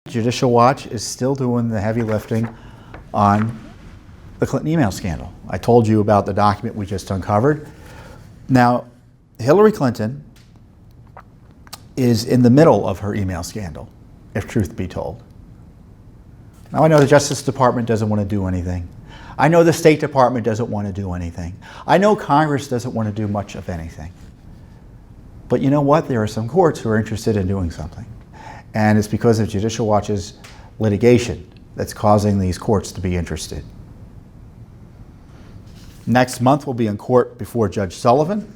Judicial Watch is still doing the heavy lifting on the Clinton email scandal. I told you about the document we just uncovered. Now, Hillary Clinton is in the middle of her email scandal, if truth be told. Now, I know the Justice Department doesn't want to do anything. I know the State Department doesn't want to do anything. I know Congress doesn't want to do much of anything. But you know what? There are some courts who are interested in doing something. And it's because of Judicial Watch's litigation that's causing these courts to be interested. Next month, we'll be in court before Judge Sullivan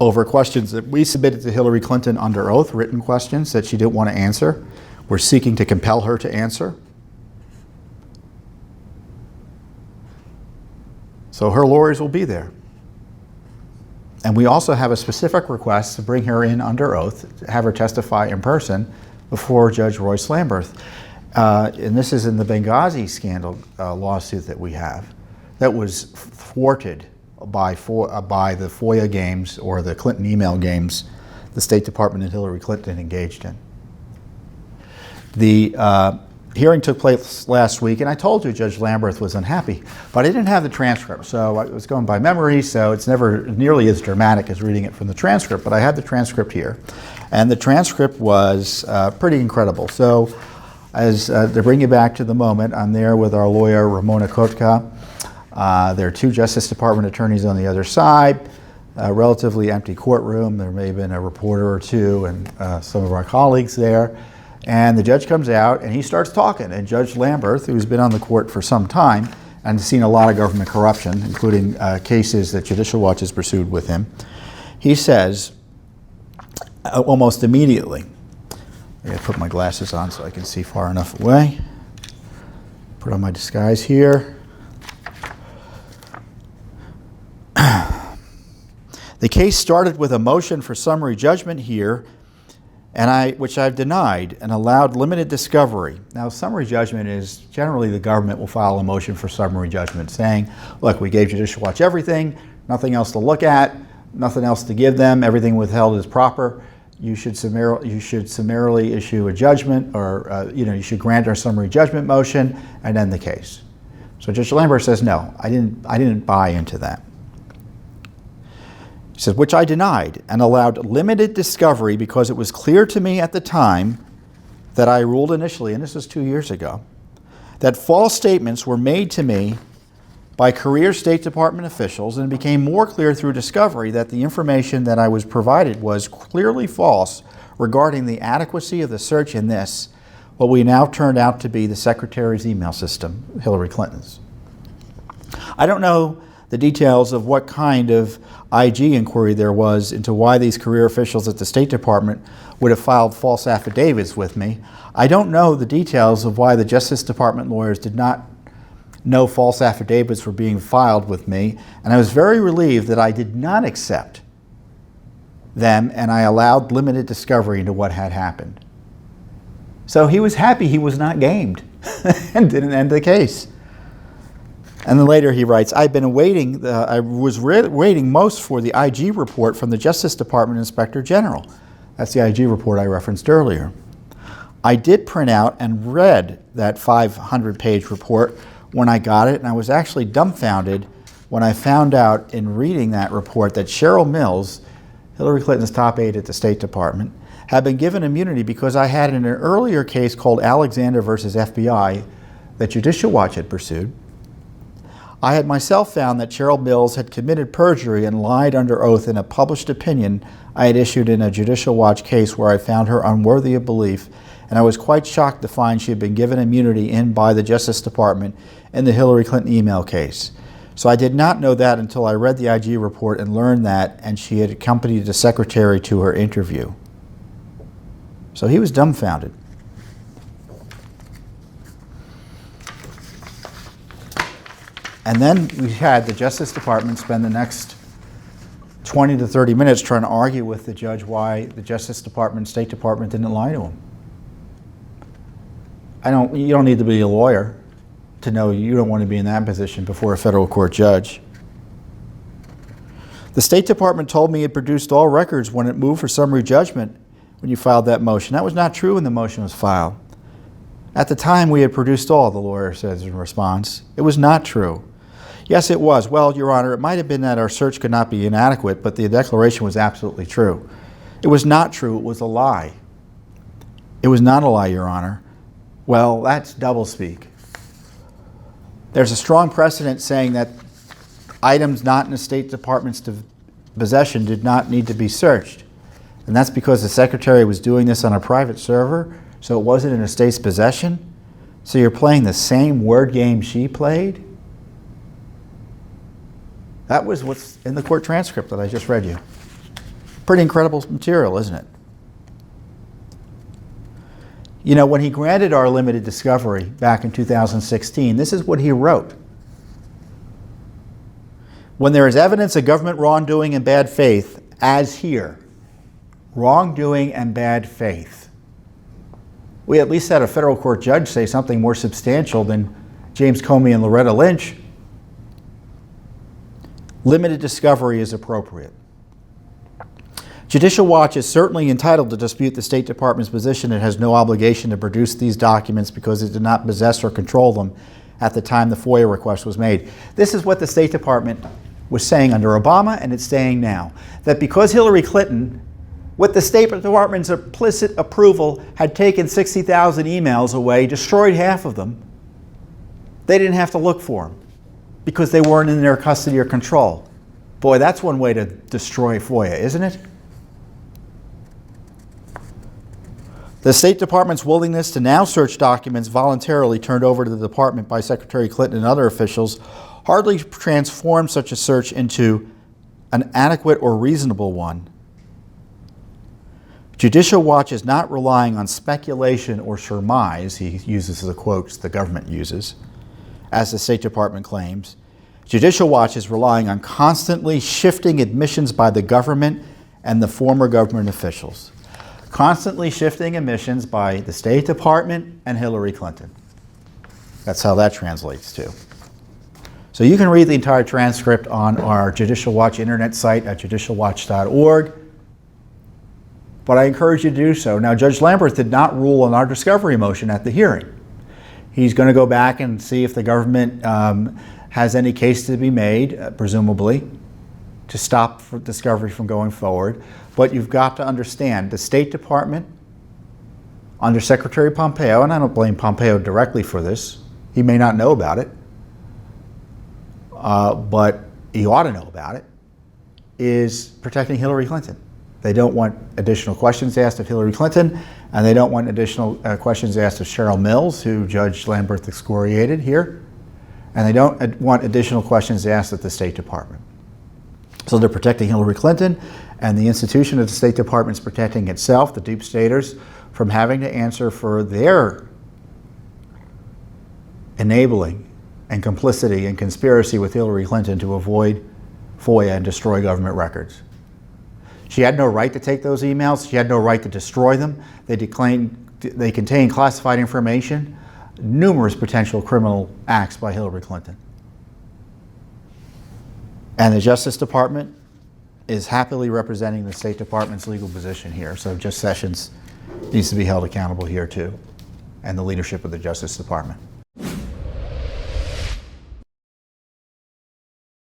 over questions that we submitted to Hillary Clinton under oath, written questions that she didn't want to answer. We're seeking to compel her to answer. So her lawyers will be there. And we also have a specific request to bring her in under oath, to have her testify in person before Judge Royce Lamberth. And this is in the Benghazi scandal lawsuit that we have that was thwarted by the FOIA games, or the Clinton email games, the State Department and Hillary Clinton engaged in. The hearing took place last week, and I told you Judge Lamberth was unhappy, but I didn't have the transcript, so I was going by memory, so it's never nearly as dramatic as reading it from the transcript, but I have the transcript here. And the transcript was pretty incredible. So, as to bring you back to the moment, I'm there with our lawyer, Ramona Kotka. There are two Justice Department attorneys on the other side, a relatively empty courtroom. There may have been a reporter or two and some of our colleagues there. And the judge comes out and he starts talking. And Judge Lamberth, who's been on the court for some time and seen a lot of government corruption, including cases that Judicial Watch has pursued with him, he says almost immediately, I gotta put my glasses on so I can see far enough away. Put on my disguise here. The case started with a motion for summary judgment here, which I've denied, and allowed limited discovery. Now, summary judgment is generally the government will file a motion for summary judgment saying, look, we gave Judicial Watch everything, nothing else to look at, nothing else to give them, everything withheld is proper. You should summarily issue a judgment, or you should grant our summary judgment motion and end the case. So Judge Lamberth says, no, I didn't buy into that. He says, which I denied and allowed limited discovery because it was clear to me at the time that I ruled initially, and this was 2 years ago, that false statements were made to me by career State Department officials, and it became more clear through discovery that the information that I was provided was clearly false regarding the adequacy of the search in this, what we now turned out to be the Secretary's email system, Hillary Clinton's. I don't know the details of what kind of IG inquiry there was into why these career officials at the State Department would have filed false affidavits with me. I don't know the details of why the Justice Department lawyers did not know false affidavits were being filed with me, and I was very relieved that I did not accept them, and I allowed limited discovery into what had happened. So he was happy he was not gamed and didn't end the case. And then later he writes, I was waiting most for the IG report from the Justice Department Inspector General. That's the IG report I referenced earlier. I did print out and read that 500-page report when I got it, and I was actually dumbfounded when I found out in reading that report that Cheryl Mills, Hillary Clinton's top aide at the State Department, had been given immunity because I had in an earlier case called Alexander versus FBI that Judicial Watch had pursued. I had myself found that Cheryl Mills had committed perjury and lied under oath in a published opinion I had issued in a Judicial Watch case where I found her unworthy of belief, and I was quite shocked to find she had been given immunity by the Justice Department in the Hillary Clinton email case. So I did not know that until I read the IG report and learned that, and she had accompanied the Secretary to her interview. So he was dumbfounded. And then we had the Justice Department spend the next 20 to 30 minutes trying to argue with the judge why the Justice Department, State Department didn't lie to him. You don't need to be a lawyer to know you don't want to be in that position before a federal court judge. The State Department told me it produced all records when it moved for summary judgment when you filed that motion. That was not true when the motion was filed. At the time, we had produced all, the lawyer says in response. It was not true. Yes, it was. Well, Your Honor, it might have been that our search could not be inadequate, but the declaration was absolutely true. It was not true. It was a lie. It was not a lie, Your Honor. Well, that's doublespeak. There's a strong precedent saying that items not in the State Department's possession did not need to be searched. And that's because the Secretary was doing this on a private server, so it wasn't in the state's possession. So you're playing the same word game she played? That was what's in the court transcript that I just read you. Pretty incredible material, isn't it? You know, when he granted our limited discovery back in 2016, this is what he wrote. When there is evidence of government wrongdoing and bad faith, as here, wrongdoing and bad faith. We at least had a federal court judge say something more substantial than James Comey and Loretta Lynch. Limited discovery is appropriate. Judicial Watch is certainly entitled to dispute the State Department's position. It has no obligation to produce these documents because it did not possess or control them at the time the FOIA request was made. This is what the State Department was saying under Obama, and it's saying now. That because Hillary Clinton, with the State Department's implicit approval, had taken 60,000 emails away, destroyed half of them, they didn't have to look for them because they weren't in their custody or control. Boy, that's one way to destroy FOIA, isn't it? The State Department's willingness to now search documents voluntarily turned over to the department by Secretary Clinton and other officials hardly transforms such a search into an adequate or reasonable one. Judicial Watch is not relying on speculation or surmise, he uses the quotes the government uses, as the State Department claims. Judicial Watch is relying on constantly shifting admissions by the government and the former government officials. Constantly shifting admissions by the State Department and Hillary Clinton. That's how that translates to. So you can read the entire transcript on our Judicial Watch internet site at judicialwatch.org. But I encourage you to do so. Now, Judge Lamberth did not rule on our discovery motion at the hearing. He's going to go back and see if the government has any case to be made, presumably, to stop discovery from going forward. But you've got to understand, the State Department, under Secretary Pompeo, and I don't blame Pompeo directly for this, he may not know about it, but he ought to know about it, is protecting Hillary Clinton. They don't want additional questions asked of Hillary Clinton, and they don't want additional questions asked of Cheryl Mills, who Judge Lamberth excoriated here, and they don't want additional questions asked of the State Department. So they're protecting Hillary Clinton, and the institution of the State Department is protecting itself, the deep staters, from having to answer for their enabling and complicity and conspiracy with Hillary Clinton to avoid FOIA and destroy government records. She had no right to take those emails. She had no right to destroy them. They contain classified information, numerous potential criminal acts by Hillary Clinton. And the Justice Department is happily representing the State Department's legal position here. So Judge Sessions needs to be held accountable here too, and the leadership of the Justice Department.